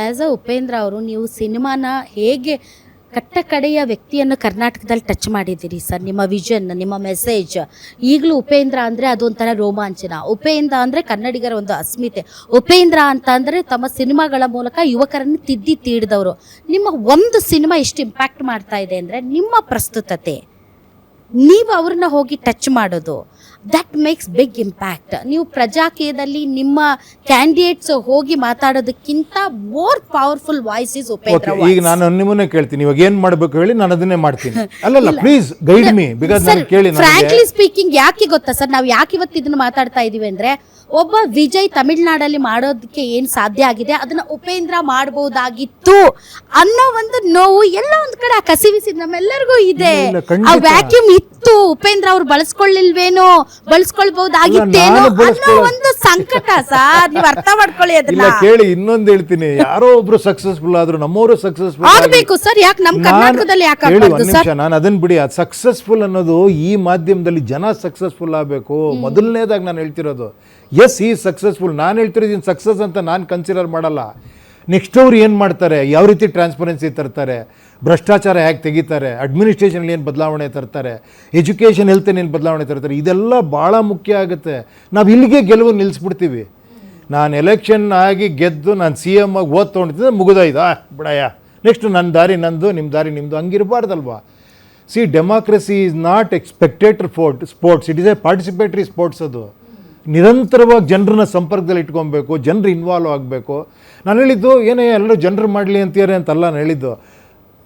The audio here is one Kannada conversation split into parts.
ಆ್ಯಸ್ ಅ ಉಪೇಂದ್ರ ಅವರು ನೀವು ಸಿನಿಮಾನ ಹೇಗೆ ಕಟ್ಟಕಡೆಯ ವ್ಯಕ್ತಿಯನ್ನು ಕರ್ನಾಟಕದಲ್ಲಿ ಟಚ್ ಮಾಡಿದ್ದೀರಿ ಸರ್. ನಿಮ್ಮ ವಿಷನ್, ನಿಮ್ಮ ಮೆಸೇಜ್, ಈಗಲೂ ಉಪೇಂದ್ರ ಅಂದರೆ ಅದೊಂಥರ ರೋಮಾಂಚನ. ಉಪೇಂದ್ರ ಅಂದರೆ ಕನ್ನಡಿಗರ ಒಂದು ಅಸ್ಮಿತೆ. ಉಪೇಂದ್ರ ಅಂತ ಅಂದರೆ ತಮ್ಮ ಸಿನಿಮಾಗಳ ಮೂಲಕ ಯುವಕರನ್ನು ತಿದ್ದಿ ತೀಡಿದವರು. ನಿಮ್ಮ ಒಂದು ಸಿನಿಮಾ ಎಷ್ಟು ಇಂಪ್ಯಾಕ್ಟ್ ಮಾಡ್ತಾ ಇದೆ ಅಂದರೆ ನಿಮ್ಮ ಪ್ರಸ್ತುತತೆ, ನೀವು ಅವ್ರನ್ನ ಹೋಗಿ ಟಚ್ ಮಾಡೋದು, ದಟ್ ಮೇಕ್ಸ್ ಬಿಗ್ ಇಂಪ್ಯಾಕ್ಟ್. ನೀವು ಪ್ರಜಾಕೀಯದಲ್ಲಿ ನಿಮ್ಮ ಕ್ಯಾಂಡಿಡೇಟ್ಸ್ ಹೋಗಿ ಮಾತಾಡೋದಕ್ಕಿಂತ more powerful voice is Upendra. ಈಗ ನಾನು ನಿಮ್ಮನ್ನೇ ಕೇಳ್ತೀನಿ, ಇವಾಗ ಏನ್ ಮಾಡ್ಬೇಕು ಹೇಳಿ, ನಾನು ಅದನ್ನೇ ಮಾಡ್ತೀನಿ. ಅಲ್ಲಲ್ಲ, ಪ್ಲೀಸ್ ಗೈಡ್ ಮೀ, ಬಿಕಾಸ್ ನಾನು ಕೇಳಿ. ಫ್ರಾಂಕ್ಲಿ ಸ್ಪೀಕಿಂಗ್, ಯಾಕೆ ಗೊತ್ತಾ ಸರ್, ನಾವು ಯಾಕೆ ಇವತ್ತು ಇದನ್ನ ಮಾತಾಡ್ತಾ ಇದೀವಿ ಅಂದ್ರೆ, ಒಬ್ಬ ವಿಜಯ್ ತಮಿಳ್ನಾಡಲ್ಲಿ ಮಾಡೋದಕ್ಕೆ ಏನ್ ಸಾಧ್ಯ ಆಗಿದೆ ಅದನ್ನ ಉಪೇಂದ್ರ ಮಾಡಬಹುದಾಗಿತ್ತು ಅನ್ನೋ ಒಂದು ನೋವು ಎಲ್ಲ ಒಂದ್ ಕಡೆ ಆ ಕಸಿವಿಸಿ ನಮ್ಮೆಲ್ಲರಿಗೂ ಇದೆ. ಆ ವ್ಯಾಕ್ಯೂಮ್ ಇತ್ತು, ಉಪೇಂದ್ರ ಅವ್ರು ಬಳಸ್ಕೊಳ್ಳಿಲ್ವೇನೋ, ಬಳಸ್ಕೊಳ್ಬಹುದಾಗಿತ್ತೇನೋ ಅನ್ನೋ ಒಂದು ಸಂಕಟ ಸರ್. ನೀವು ಅರ್ಥ ಮಾಡ್ಕೊಳ್ಳಿ ಅದನ್ನ. ಕೇಳಿ, ಇನ್ನೊಂದು ಹೇಳ್ತೀನಿ, ಯಾರೋ ಒಬ್ರು ಸಕ್ಸಸ್ಫುಲ್ ಆದ್ರು, ನಮ್ಮವರು ಸಕ್ಸಸ್ಫುಲ್ ಆಗ್ಬೇಕು ಸರ್. ಯಾಕೆ ನಮ್ ಕರ್ನಾಟಕದಲ್ಲಿ ಯಾಕೆ ಆಗ್ಬಾರ್ದು ಸರ್? ನಾನು ಅದನ್ನ ಬಿಡಿ, ಅದು ಸಕ್ಸಸ್ಫುಲ್ ಅನ್ನೋದು ಈ ಮಾಧ್ಯಮದಲ್ಲಿ ಜನ ಸಕ್ಸಸ್ಫುಲ್ ಆಗಬೇಕು. ಮೊದಲನೇದಾಗಿ ನಾನು ಹೇಳ್ತಿರೋದು, ಎಸ್ ಈ ಸಕ್ಸಸ್ಫುಲ್, ನಾನು ಹೇಳ್ತಿರೋದು ಸಕ್ಸಸ್ ಅಂತ ನಾನು ಕನ್ಸಿಡರ್ ಮಾಡಲ್ಲ. ನೆಕ್ಸ್ಟ್ ಅವ್ರು ಏನು ಮಾಡ್ತಾರೆ, ಯಾವ ರೀತಿ ಟ್ರಾನ್ಸ್ಪರೆನ್ಸಿ ತರ್ತಾರೆ, ಭ್ರಷ್ಟಾಚಾರ ಹೇಗೆ ತೆಗಿತಾರೆ, ಅಡ್ಮಿನಿಸ್ಟ್ರೇಷನಲ್ಲಿ ಏನು ಬದಲಾವಣೆ ತರ್ತಾರೆ, ಎಜುಕೇಷನ್ ಹೆಲ್ತಲ್ಲಿ ಏನು ಬದಲಾವಣೆ ತರ್ತಾರೆ, ಇದೆಲ್ಲ ಭಾಳ ಮುಖ್ಯ ಆಗುತ್ತೆ. ನಾವು ಇಲ್ಲಿಗೆ ಗೆಲುವು ನಿಲ್ಲಿಸ್ಬಿಡ್ತೀವಿ. ನಾನು ಎಲೆಕ್ಷನ್ ಆಗಿ ಗೆದ್ದು ನಾನು CM ಆಗಿ ಓದ್ ತೊಗೊಂಡಿದ್ದೆ, ಮುಗಿದೋಯ್ದು, ಬಿಡಯ್ಯ, ನೆಕ್ಸ್ಟ್ ನನ್ನ ದಾರಿ ನಂದು, ನಿಮ್ಮ ದಾರಿ ನಿಮ್ಮದು, ಹಂಗಿರಬಾರ್ದಲ್ವಾ? See, democracy is not spectator sports, it is a participatory sports. ಅದು ನಿರಂತರವಾಗಿ ಜನರನ್ನ ಸಂಪರ್ಕದಲ್ಲಿ ಇಟ್ಕೊಬೇಕು, ಜನರು ಇನ್ವಾಲ್ವ್ ಆಗಬೇಕು. ನಾನು ಹೇಳಿದ್ದು ಏನೇ ಎಲ್ಲರೂ ಜನರು ಮಾಡಲಿ ಅಂತೀಯಾರೆ ಅಂತಲ್ಲ ನಾನು ಹೇಳಿದ್ದು.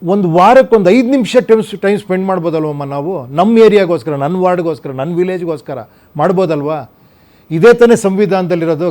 ಒಂದು ವಾರಕ್ಕೆ ಒಂದು 5 ನಿಮಿಷ ಟೈಮ್ ಸ್ಪೆಂಡ್ ಮಾಡ್ಬೋದಲ್ವಮ್ಮ ನಾವು, ನಮ್ಮ ಏರಿಯಾಗೋಸ್ಕರ, ನನ್ನ ವಾರ್ಡ್ಗೋಸ್ಕರ, ನನ್ನ ವಿಲೇಜ್ಗೋಸ್ಕರ ಮಾಡ್ಬೋದಲ್ವಾ? ಇದೇ ತಾನೇ ಸಂವಿಧಾನದಲ್ಲಿರೋದು.